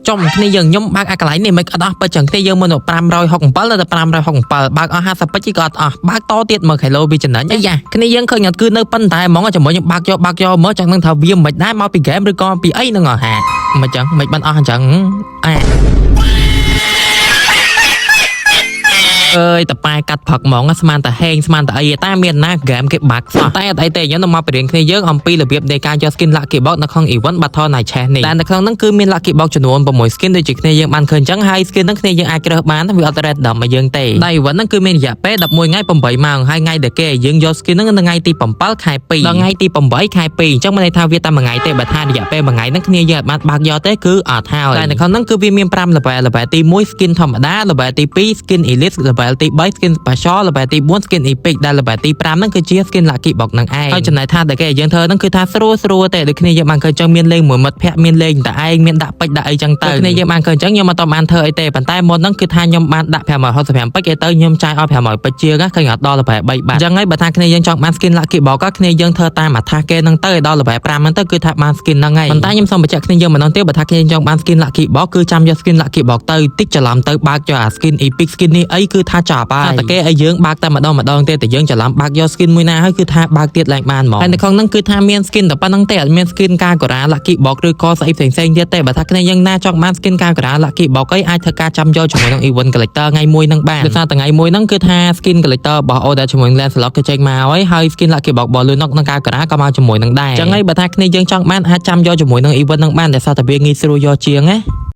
ចំគ្នាយើងខ្ញុំបើកអាកន្លែងនេះមិនអត់អស់បើចឹងគ្នាយើងមើល567ដល់567បើកអស់50ពេជ្រក៏អត់អស់បើកតទៀតមើលគីឡូវាចំណេញអីយ៉ាគ្នាយើងឃើញអត់គឺនៅប៉ុន្តែហ្មងជាមួយខ្ញុំបើកយកមើលចឹងនឹងថាវាមិនដែរមកពីហ្គេមឬក៏ពីអីហ្នឹងអស់ហាមិនចឹងមិនបានអស់អញ្ចឹងអើយតប៉ែកាត់ផឹកហ្មងស្មានតែហេងស្មានតែអីតែមានណាហ្គេមគេបាក់តែអត់អីទេខ្ញុំទៅមកបរៀនគ្នាយើងអំពីរបៀបនៃការយក skin lucky box នៅក្នុង event battle night chess នេះតែនៅក្នុងហ្នឹងគឺមាន lucky box ចំនួន6 skin ដូចជាគ្នាយើងបានឃើញអញ្ចឹងហើយ skin ហ្នឹងគ្នាយើងអាចជ្រើសបានវាអត់ random មកយើងទេតែ event ហ្នឹងគឺមានរយៈពេល11ថ្ងៃ8ម៉ោងហើយថ្ងៃដែលគេយើងយក skin ហ្នឹងនៅថ្ងៃទី7ខែ2ដល់ថ្ងៃទី8ខែ2អញ្ចឹងមានន័យថាវាតែមួយថ្ងៃទេបើថារយៈពេលមួយថ្ងៃហ្នឹងគ្នាយើងអាចបានបើកយកទេគឺអត់ហើយតែនៅក្នុងហ្នឹងគឺវាមាន5 level ទី1 skin ធម្មតា level ទី2 skin elite level ទី3 skin special level ទី4 skin epic ដែល level ទី5ហ្នឹងគឺជា skin lucky box ហ្នឹងឯងហើយចំណែកថាតែគេយើងធ្វើហ្នឹងគឺថាស្រួលទេដូចគ្នាយើងបានឃើញចឹងមានលេងមួយមិត្តភ័ក្ដិមានលេងតែឯងមានដាក់ពេជ្រដាក់អីចឹងទៅគ្នាយើងបានឃើញចឹងខ្ញុំអត់បានធ្វើអីទេប៉ុន្តែមុនហ្នឹងគឺថាខ្ញុំបានដាក់565ពេជ្រឯទៅខ្ញុំចាយអស់500ពេជ្រជាងឃើញអត់ដល់ level 3បាទអញ្ចឹងហើយបើថាគ្នាយើងចង់បាន skin lucky box ក៏គ្នាយើងធ្វើតាមអាថាគេហ្នឹងទៅដល់ level 5ហ្នឹងទៅគឺថាបាន skin ហ្នឹងឯងប៉ុន្តែខ្ញុំសូមបញ្ជាក់គ្នាយើងម្ដងទៀតបើថាគ្នាយើងចង់បាន skin lucky box គឺចាំយក skin lucky box ទៅតិចច្រឡំទៅបើកយកអា skin epic skin នេះអីគឺថាចាប់ហើយតែគេឲ្យយើងបើកតែម្ដងទេតែយើងច្រឡំបើកយក skin មួយណាហើយគឺថាបើកទៀតឡើងបានហ្មងហើយនៅក្នុងហ្នឹងគឺថាមាន skin តែប៉ុណ្្នឹងទេអត់មាន skin ការកូរ៉ា lucky box ឬក៏ស្អីផ្សេងទៀតទេបើថាគ្នាយើងណាចង់បាន skin ការកូរ៉ា lucky box អីអាចធ្វើការចាំយកជាមួយនឹង event collector ថ្ងៃមួយហ្នឹងបានដោយសារថ្ងៃមួយហ្នឹងគឺថា skin collector របស់ order ជាមួយ Lancelot ក៏ចេញមកហើយ skin lucky box របស់ Lunok នឹងការកូរ៉ាក៏មកជាមួយនឹងដែរអញ្ចឹងហើយបើថាគ្នាយើងចង់បានអាចចាំយកជាមួយនឹង event ហ្នឹងបានដោយសារតែវាងាយស្រួលយកជាងណា